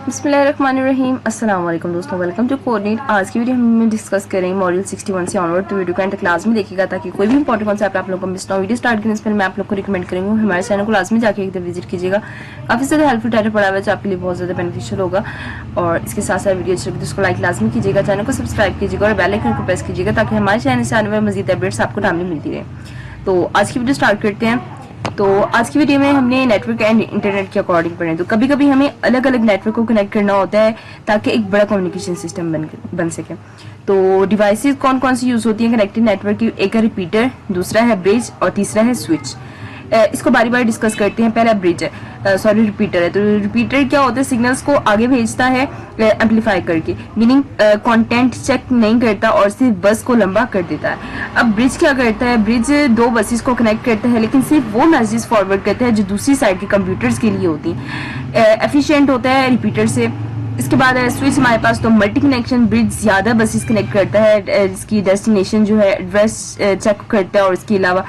बिस्मिल्लाहिर्रहमानिर्रहीम। अस्सलाम वालेकुम दोस्तों, वेलकम टू कोऑर्डिनेट। आज की वीडियो में डिस्कस करेंगे मॉड्यूल 61 से ऑनवर्ड, तो वीडियो को एंड क्लास में देखिएगा ताकि कोई भी इंपॉर्टेंट कॉन्सेप्ट आप लोगों को मिस ना हो। वीडियो स्टार्ट करने से पहले मैं आप लोग को रिकमेंड करूंगी हमारे चैनल को लाजमी जाके एक विजिट कीजिएगा। काफ़ी ज़्यादा हेल्पफुल टाइटल पड़ा हुआ है जो आपके लिए बहुत ज़्यादा बेनिफिशियल होगा। और इसके साथ साथ वीडियो अच्छी लगे तो उसको लाइक लाजमी कीजिएगा, चैनल को सब्सक्राइब कीजिएगा और बेल आइकन को प्रेस कीजिएगा ताकि हमारे चैनल से आने वाले मजीद अपडेट्स आपको टाइमली मिलती रहे। तो आज की वीडियो स्टार्ट करते हैं। तो आज की वीडियो में हमने नेटवर्क एंड इंटरनेट के अकॉर्डिंग पढ़े। तो कभी कभी हमें अलग अलग नेटवर्क को कनेक्ट करना होता है ताकि एक बड़ा कम्युनिकेशन सिस्टम बन सके। तो डिवाइसेस कौन कौन सी यूज होती हैं कनेक्टेड नेटवर्क की? एक है रिपीटर, दूसरा है ब्रिज और तीसरा है स्विच। इसको बारी बारी डिस्कस करते हैं। पहला ब्रिज है, सॉरी रिपीटर है। तो रिपीटर क्या होता है? सिग्नल्स को आगे भेजता है एम्पलीफाई करके, मीनिंग कंटेंट चेक नहीं करता और सिर्फ बस को लंबा कर देता है। अब ब्रिज क्या करता है? ब्रिज दो बसेस को कनेक्ट करता है लेकिन सिर्फ वो मैसेज फॉरवर्ड करता है जो दूसरी साइड के कंप्यूटर्स के लिए होती है। एफिशिएंट होता है रिपीटर से। इसके बाद है स्विच हमारे पास। तो मल्टी कनेक्शन ब्रिज ज्यादा बसेस कनेक्ट करता है, इसकी डेस्टिनेशन जो है एड्रेस चेक करता है और इसके अलावा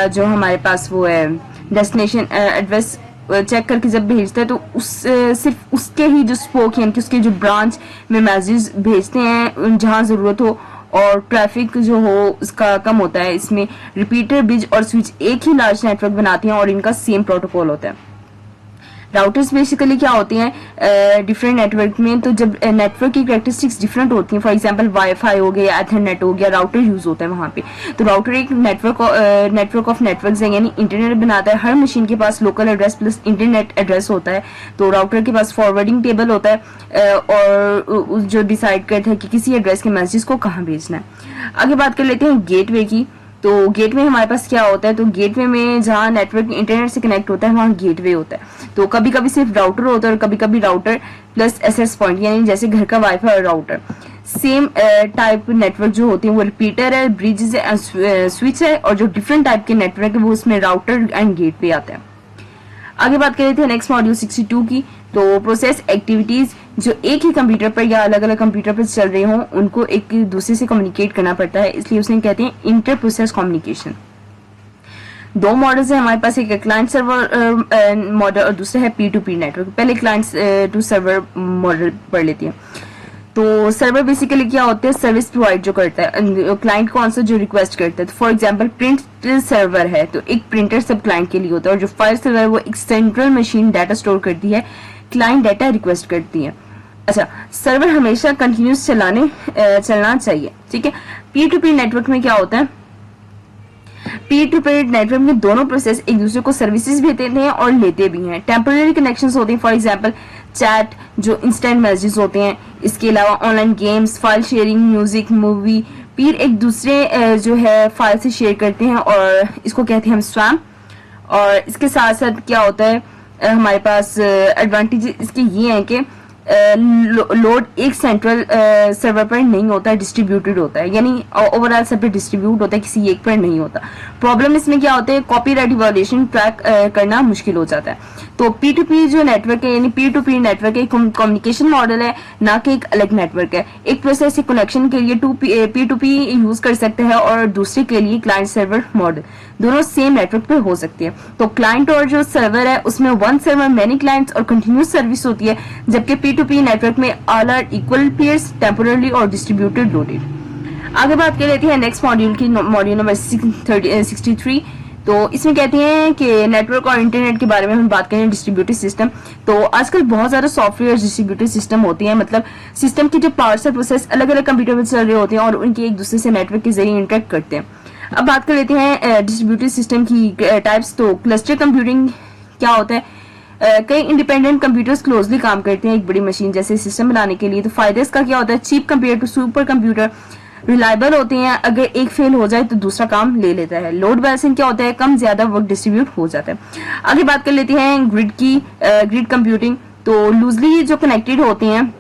जो हमारे पास वो है डेस्टिनेशन एड्रेस चेक करके जब भेजता है तो उस सिर्फ उसके ही जो स्पोक यानी कि उसके जो ब्रांच में मैसेज भेजते हैं जहां जरूरत हो और ट्रैफिक जो हो उसका कम होता है। इसमें रिपीटर, ब्रिज और स्विच एक ही लार्ज नेटवर्क बनाती हैं और इनका सेम प्रोटोकॉल होता है। राउटर्स बेसिकली क्या होती हैं डिफरेंट नेटवर्क में? तो जब नेटवर्क की कैरेक्टरिस्टिक्स डिफरेंट होती हैं, फॉर एग्जांपल वाईफाई हो गया, एथरनेट हो गया, राउटर यूज होता है वहां पे। तो राउटर एक नेटवर्क ऑफ नेटवर्क्स है, यानी इंटरनेट बनाता है। हर मशीन के पास local address plus internet address होता है। तो राउटर के पास फॉरवर्डिंग टेबल होता है और जो डिसाइड करता है कि किसी एड्रेस के मैसेज को कहाँ भेजना है। आगे बात कर लेते हैं गेटवे की। तो गेटवे हमारे पास क्या होता है? तो गेटवे में जहाँ नेटवर्क इंटरनेट से कनेक्ट होता है वहाँ गेटवे होता है। तो कभी कभी सिर्फ राउटर होता है और कभी कभी राउटर प्लस एसएस पॉइंट, यानी जैसे घर का वाईफाई और राउटर। सेम टाइप नेटवर्क जो होती है वो रिपीटर है, ब्रिज है, स्विच है। और जो डिफरेंट टाइप के नेटवर्क है वो उसमें राउटर एंड गेटवे आता है। आगे बात कर लेते हैं नेक्स्ट मॉड्यूल 62 की। तो प्रोसेस एक्टिविटीज जो एक ही कंप्यूटर पर या अलग अलग कंप्यूटर पर चल रहे हों उनको एक दूसरे से कम्युनिकेट करना पड़ता है, इसलिए उसे कहते हैं इंटर प्रोसेस कम्युनिकेशन। दो मॉडल्स है हमारे पास, एक है क्लाइंट सर्वर मॉडल और दूसरा है पी टू पी नेटवर्क। पहले क्लाइंट टू सर्वर मॉडल पढ़ लेती है। तो सर्वर बेसिकली क्या होता है? सर्विस प्रोवाइड जो करता है क्लाइंट को आंसर जो रिक्वेस्ट करता है। तो फॉर एग्जांपल प्रिंट सर्वर है तो एक प्रिंटर सब क्लाइंट के लिए होता है, और जो फाइल सर्वर है वो एक सेंट्रल मशीन डाटा स्टोर करती है, क्लाइंट डाटा रिक्वेस्ट करती है। अच्छा, सर्वर हमेशा कंटिन्यूस चलना चाहिए, ठीक है। पी टू पी नेटवर्क में क्या होता है? पी टू पी नेटवर्क में दोनों प्रोसेस एक दूसरे को सर्विसेज भी देते हैं और लेते भी हैं। टेम्पररी कनेक्शंस होते हैं, फॉर एग्जांपल चैट जो इंस्टेंट मैसेजेस होते हैं। इसके अलावा online games, file sharing, music, movie, पीर एक दूसरे जो है फाइल से शेयर करते हैं और इसको कहते हैं हम स्वैम। और इसके साथ साथ क्या होता है हमारे पास एडवांटेज इसके ये हैं कि लोड एक सेंट्रल सर्वर पर नहीं होता है, डिस्ट्रीब्यूटेड होता है, यानी ओवरऑल सब पे डिस्ट्रीब्यूट होता है, किसी एक पर नहीं होता। प्रॉब्लम इसमें क्या होता है? कॉपीराइट वायलेशन ट्रैक करना मुश्किल हो जाता है। तो पी टू पी जो नेटवर्क है यानी पी टू पी नेटवर्क एक कम्युनिकेशन मॉडल है, ना कि एक अलग नेटवर्क है। एक प्रोसेस एक कनेक्शन के लिए पी टू पी यूज कर सकते हैं और दूसरे के लिए क्लाइंट सर्वर मॉडल, दोनों सेम नेटवर्क पे हो सकती है। तो क्लाइंट और जो सर्वर है उसमें वन सर्वर मेनी क्लाइंट्स और कंटिन्यूस सर्विस होती है, जबकि पी टू पी नेटवर्क में all are equal peers, temporally और डिस्ट्रीब्यूटेड लोडेड। आगे बात कर लेते हैं नेक्स्ट मॉड्यूल की, मॉड्यूल नंबर 63। तो इसमें कहते हैं कि नेटवर्क और इंटरनेट के बारे में हम बात करें, डिस्ट्रीब्यूटेड सिस्टम। तो आजकल बहुत ज्यादा सॉफ्टवेयर डिस्ट्रीब्यूटेड सिस्टम होती हैं, मतलब सिस्टम की जो पार्ट्स और प्रोसेस अलग अलग कंप्यूटर में चल रहे होते हैं और उनके एक दूसरे से नेटवर्क के जरिए इंटरेक्ट करते हैं। अब बात कर लेते हैं डिस्ट्रीब्यूटेड सिस्टम की टाइप्स। तो क्लस्टर कंप्यूटिंग क्या होता है? कई इंडिपेंडेंट कंप्यूटर्स क्लोजली काम करते हैं एक बड़ी मशीन जैसे सिस्टम बनाने के लिए। तो फायदे इसका क्या होता है? Cheap compare to super computer, reliable होते हैं, अगर एक फेल हो जाए तो दूसरा काम ले लेता है। लोड बैलेंसिंग क्या होता है? कम ज्यादा वर्क डिस्ट्रीब्यूट हो जाता है। आगे बात कर लेते हैं ग्रिड की, ग्रिड कंप्यूटिंग। तो लूजली जो कनेक्टेड होते हैं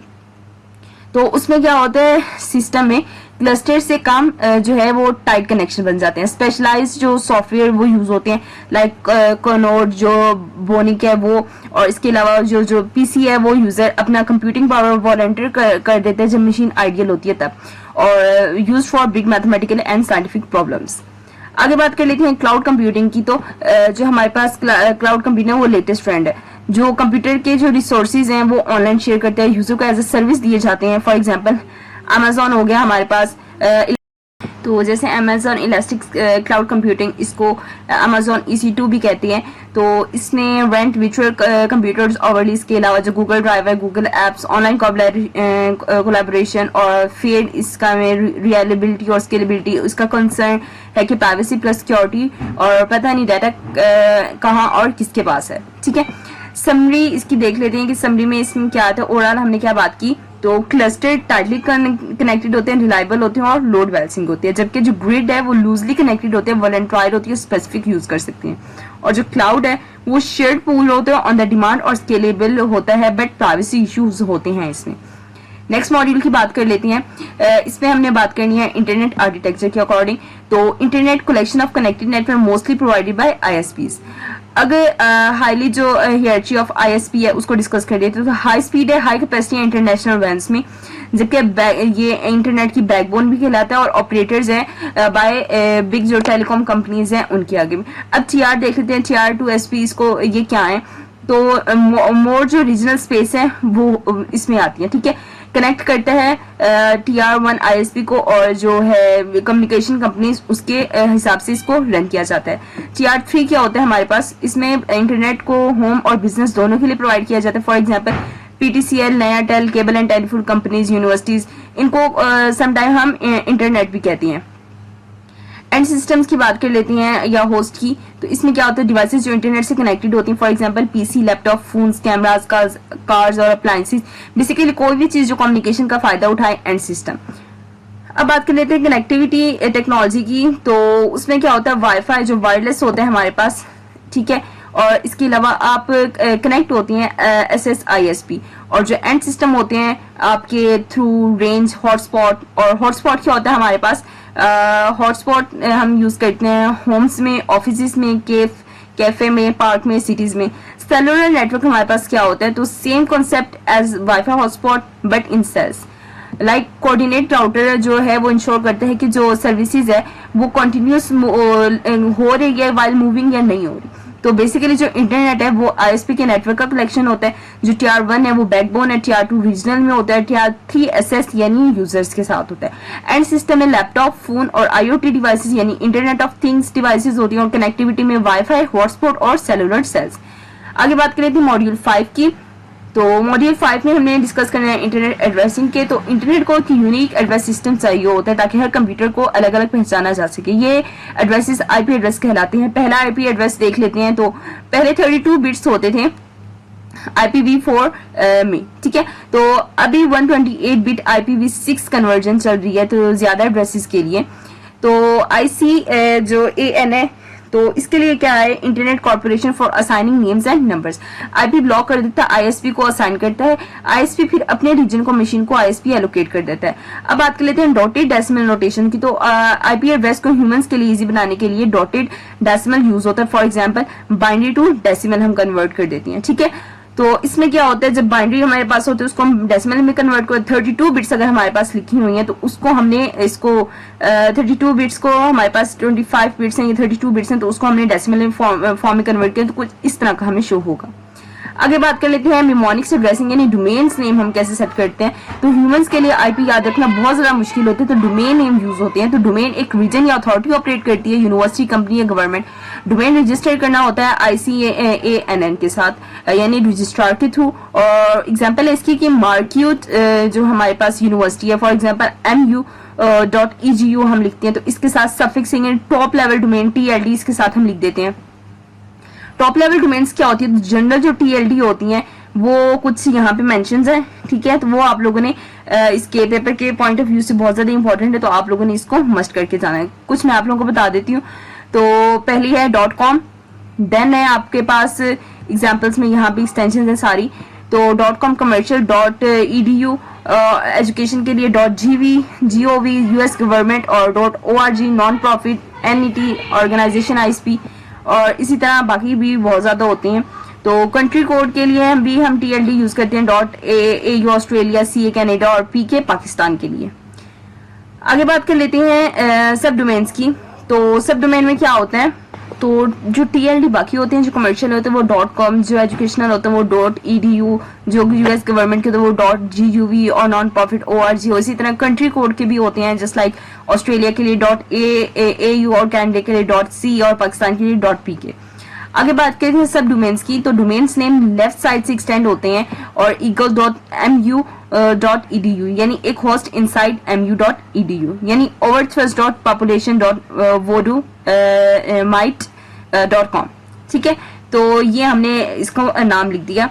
तो उसमें क्या होता है? सिस्टम में क्लस्टर से काम जो है वो टाइट कनेक्शन बन जाते हैं। स्पेशलाइज्ड जो सॉफ्टवेयर वो यूज होते हैं, लाइक कोनोड जो बोनिक है वो, और इसके अलावा जो पीसी है वो यूजर अपना कंप्यूटिंग पावर वॉलंटियर कर देते हैं जब मशीन आइडियल होती है तब, और use for big mathematical and scientific problems. आगे बात कर लेते हैं क्लाउड कंप्यूटिंग की। तो जो हमारे पास क्लाउड कंप्यूटिंग है वो लेटेस्ट ट्रेंड है। जो कंप्यूटर के जो रिसोर्सेज हैं वो ऑनलाइन शेयर करते हैं, यूजर को एज ए सर्विस दिए जाते हैं। फॉर एग्जांपल अमेजोन हो गया हमारे पास, तो जैसे अमेजोन इलास्टिक क्लाउड कंप्यूटिंग, इसको अमेजोन EC2 भी कहते हैं। तो इसने रेंट वर्चुअल कंप्यूटर्स ओवरलीज के अलावा जो गूगल ड्राइव है, गूगल एप्स, ऑनलाइन कोलैबोरेशन और फेड, इसका में रिलायबिलिटी और स्केलेबिलिटी, उसका कंसर्न है कि प्राइवेसी प्लस सिक्योरिटी और पता नहीं डाटा कहाँ और किसके पास है। ठीक है, समरी इसकी देख लेते हैं कि समरी में इसमें क्या आता है। ओवरऑल हमने क्या बात की, तो क्लस्टर टाइटली कनेक्टेड होते हैं, रिलायबल होते हैं और लोड बैलेंसिंग होती है, जबकि जो ग्रिड है वो लूजली कनेक्टेड होते हैं, वॉलंटाइल होती है, स्पेसिफिक यूज कर सकते हैं। और जो क्लाउड है वो शेयर्ड पूल होते हैं, ऑन द डिमांड और स्केलेबल होता है, बट प्राइवेसी इश्यूज होते हैं इसमें। नेक्स्ट मॉड्यूल की बात कर लेते हैं। इसमें हमने बात करनी है इंटरनेट आर्किटेक्चर के अकॉर्डिंग। तो internet collection of connected network mostly provided by ISPs। अगर हाईली जो हियरarchy ऑफ ISP है उसको डिस्कस कर लेते हैं, तो हाई स्पीड है, हाई कैपेसिटी इंटरनेशनल वैन्स में, जबकि ये इंटरनेट की बैकबोन भी कहलाता है और ऑपरेटर्स हैं बाय बिग जो टेलीकॉम कंपनीज हैं उनके आगे में। अब TR देख लेते हैं, TR2SP इसको ये क्या है, तो मोर जो रीजनल स्पेस है वो इसमें आती है। ठीक है, कनेक्ट करता है TR1 ISP को और जो है कम्युनिकेशन कंपनीज उसके हिसाब से इसको रन किया जाता है। TR3 क्या होता है हमारे पास, इसमें इंटरनेट को होम और बिजनेस दोनों के लिए प्रोवाइड किया जाता है। For example PTCL, Nayatel, cable and telephone companies, universities, इनको समटाइम हम इंटरनेट भी कहते हैं। एंड सिस्टम्स की बात कर लेते हैं या होस्ट की, तो इसमें क्या होता है, डिवाइसेस जो इंटरनेट से कनेक्टेड होती हैं, for example PC, laptop, phones, cameras, cars और अप्लायंसेस, बेसिकली कोई भी चीज जो कम्युनिकेशन का फायदा उठाए, एंड सिस्टम। अब बात कर लेते हैं कनेक्टिविटी टेक्नोलॉजी की, तो उसमें क्या होता है, वाईफाई जो वायरलेस होता है हमारे पास, ठीक है, और इसके अलावा आप कनेक्ट होती हैं SSISP, और जो एंड सिस्टम होते हैं आपके थ्रू रेंज हॉटस्पॉट। और हॉटस्पॉट क्या होता है हमारे पास, हॉटस्पॉट हम यूज करते हैं होम्स में, ऑफिस में, कैफे में, पार्क में, सिटीज में। सेलुलर नेटवर्क हमारे पास क्या होता है, तो same concept as WiFi hotspot but in cells. Like coordinate router जो है वो इंश्योर करते हैं कि जो सर्विसेज है वो कंटिन्यूस हो रही है वाइल मूविंग या नहीं हो रही। तो बेसिकली जो इंटरनेट है वो ISP के नेटवर्क का कलेक्शन होता है। जो TR1 है वो बैकबोन है, TR2 रीजनल में होता है, TR3 SS यानी यूजर्स के साथ होता है। एंड सिस्टम में लैपटॉप, फोन और IoT डिवाइसेस यानी इंटरनेट ऑफ थिंग्स डिवाइसेस होती हैं, और कनेक्टिविटी में वाईफाई, हॉटस्पॉट और सेलुलर सेल्स। आगे बात करें थी मॉड्यूल 5 की, तो मॉड्यूल 5 में हमने डिस्कस करना है इंटरनेट एड्रेसिंग के। तो इंटरनेट को एक यूनिक एड्रेस सिस्टम चाहिए होता है ताकि हर कंप्यूटर को अलग अलग पहचाना जा सके। ये एड्रेसेस IP एड्रेस कहलाते हैं। पहला IP एड्रेस देख लेते हैं, तो पहले 32 बिट्स होते थे IPv4 में, ठीक है, तो अभी 128 बिट IPv6 कन्वर्जन चल रही है, तो ज्यादा एड्रेसेस के लिए। तो IC जो AN है, तो इसके लिए क्या है, internet corporation for assigning names and numbers. IP block कर देता है, ISP को असाइन करता है, ISP फिर अपने रीजन को मशीन को ISP एलोकेट कर देता है। अब बात कर लेते हैं डॉटेड डेसिमल नोटेशन की। तो IP एड्रेस को ह्यूमंस के लिए इजी बनाने के लिए डॉटेड डेसिमल यूज होता है। For example binary to decimal हम कन्वर्ट कर देते हैं, ठीक है। तो इसमें क्या होता है, जब बाइनरी हमारे पास होती है उसको हम डेसिमल में कन्वर्ट कर, 32 बिट्स अगर हमारे पास लिखी हुई हैं तो उसको हमने इसको 32 बिट्स को, हमारे पास 25 बिट्स हैं, ये 32 बिट्स हैं, तो उसको हमने डेसिमल में फॉर्म में कन्वर्ट किया, तो कुछ इस तरह का हमें शो होगा। आगे बात कर लेते हैं मिमोनिक्स एड्रेसिंग यानी डोमेन्स नेम हम कैसे सेट करते हैं। तो ह्यूमंस के लिए IP याद रखना बहुत ज्यादा मुश्किल होता है, तो डोमेन नेम यूज होते हैं। तो डोमेन एक रीजन या अथॉरिटी ऑपरेट करती है, यूनिवर्सिटी, कंपनी या गवर्नमेंट। डोमेन रजिस्टर करना होता है ICANN के साथ, यानी रजिस्ट्रार के थ्रू। और एग्जाम्पल है इसकी कि मार्क्यूट जो हमारे पास यूनिवर्सिटी है, फॉर एग्जाम्पल MU.edu हम लिखते हैं, तो इसके साथ सफिक्सिंग टॉप लेवल डोमेन TLD इसके साथ हम लिख देते हैं। टॉप लेवल डोमेन्स क्या होती है, जनरल जो TLD होती हैं वो कुछ यहाँ पे मेंशंस हैं, ठीक है, तो वो आप लोगों ने इसके पेपर के पॉइंट ऑफ व्यू से बहुत ज्यादा इंपॉर्टेंट है, तो आप लोगों ने इसको मस्ट करके जाना है। कुछ मैं आप लोगों को बता देती हूँ। तो पहली है .com, देन है आपके पास एग्जाम्पल्स में यहाँ पे एक्सटेंशन है सारी, तो .com कमर्शियल, .edu एजुकेशन के लिए, .gv gov US गवर्नमेंट, और .org non profit, NET organisation ISP, और इसी तरह बाकी भी बहुत ज्यादा होते हैं। तो कंट्री कोड के लिए हम TLD यूज करते हैं, .AU ऑस्ट्रेलिया, CA कनाडा और PK पाकिस्तान के लिए। आगे बात कर लेते हैं सब डोमेन्स की। तो सब डोमेन में क्या होता है, तो जो TLD बाकी होते हैं जो कमर्शियल होते हैं वो .com, जो एजुकेशनल होते हैं वो .edu, जो US गवर्नमेंट के होते हैं वो .gov और नॉन प्रॉफिट .org। और इसी तरह कंट्री कोड के भी होते हैं, जस्ट लाइक ऑस्ट्रेलिया के लिए .au और कनाडा के लिए .c और पाकिस्तान के लिए .pk। आगे बात करते हैं सब डोमेन्स की, तो डोमेन्स नेम लेफ्ट साइड से एक्सटेंड होते हैं और eagle.mu.edu यानी एक होस्ट इनसाइड mu.edu, यानी overthrust.population.voodoo.mite.com। ठीक है, तो ये हमने इसको नाम लिख दिया।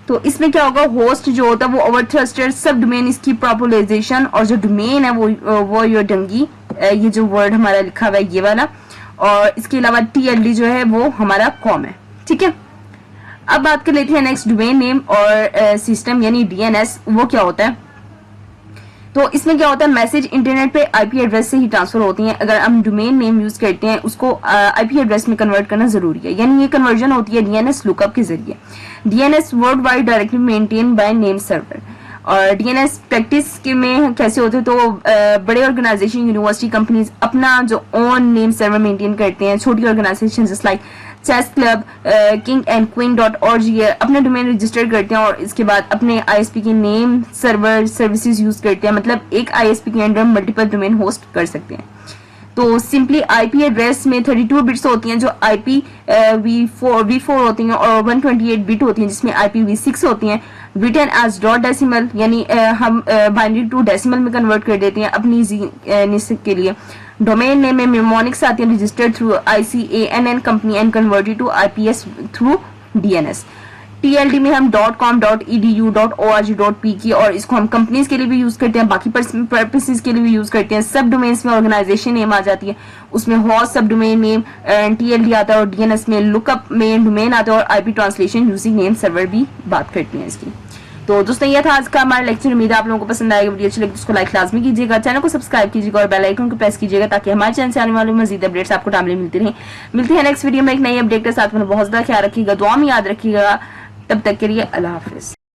तो इसमें क्या होगा, होस्ट जो होता है वो ओवरथ्रस्टर, सब डोमेन इसकी पॉपुलराइजेशन, और जो डोमेन है वो यो डंगी, ये जो वर्ड हमारा लिखा हुआ है ये वाला, और इसके अलावा TLD जो है वो हमारा कॉम है। ठीक है, अब बात कर लेते हैं नेक्स्ट डोमेन नेम और सिस्टम यानी DNS। वो क्या होता है, तो इसमें क्या होता है, मैसेज इंटरनेट पे IP एड्रेस से ही ट्रांसफर होती हैं। अगर हम डोमेन नेम यूज करते हैं उसको IP एड्रेस में कन्वर्ट करना जरूरी है, यानी ये कन्वर्जन होती है DNS लुकअप के जरिए। DNS world wide directly maintain by name server. और DNS प्रैक्टिस के में कैसे होते हैं, तो बड़े ऑर्गेनाइजेशन, यूनिवर्सिटी, कंपनीज अपना जो ओन नेम सर्वर मेंटेन करते हैं। छोटी organisation just like chess club, kingandqueen.org अपने डोमेन रजिस्टर करते हैं और इसके बाद अपने ISP के नेम सर्वर सर्विसेज यूज करते हैं। मतलब एक ISP के अंडर मल्टीपल डोमेन होस्ट कर सकते हैं। तो सिंपली IP एड्रेस में 32 बिट्स होती हैं जो IPv4 होती हैं, और 128 बिट होती हैं जिसमें IPv6 होती हैं। रिटन एज डॉट डेसिमल, यानी हम बाइनरी टू डेसिमल में कन्वर्ट कर देते हैं अपनी इजी के लिए। डोमेन नेम में मेमोनिक्स आती है registered through ICANN company and converted to IPS through DNS। TLD में हम .com, .edu, .org, .pk, और इसको हम कंपनीज के लिए भी यूज करते हैं, बाकी पर्पसेस के लिए भी यूज करते हैं। सब डोमेन्स में ऑर्गेनाइजेशन नेम आ जाती है, उसमें होस्ट सब डोमेन नेम TLD आता है, और DNS में लुकअप में डोमेन आता है, और IP translation using name server भी बात करते हैं इसकी। तो दोस्तों ये था आज का हमारा लेक्चर। उम्मीद है आप लोगों को पसंद आएगा। वीडियो अच्छी लगे तो उसको लाइक लाजमी कीजिएगा, चैनल को सब्सक्राइब कीजिएगा और बेल आइकन को प्रेस कीजिएगा ताकि हमारे चैनल से आने वाले मजीद अपडेट्स आपको टाइमली मिलती रहे। मिलती है नेक्स्ट वीडियो में एक नई अपडेट के साथ। बहुत ज्यादा ख्याल रखिएगा, दुआ में याद रखिएगा। तब तक के लिए अल्लाह हाफिज।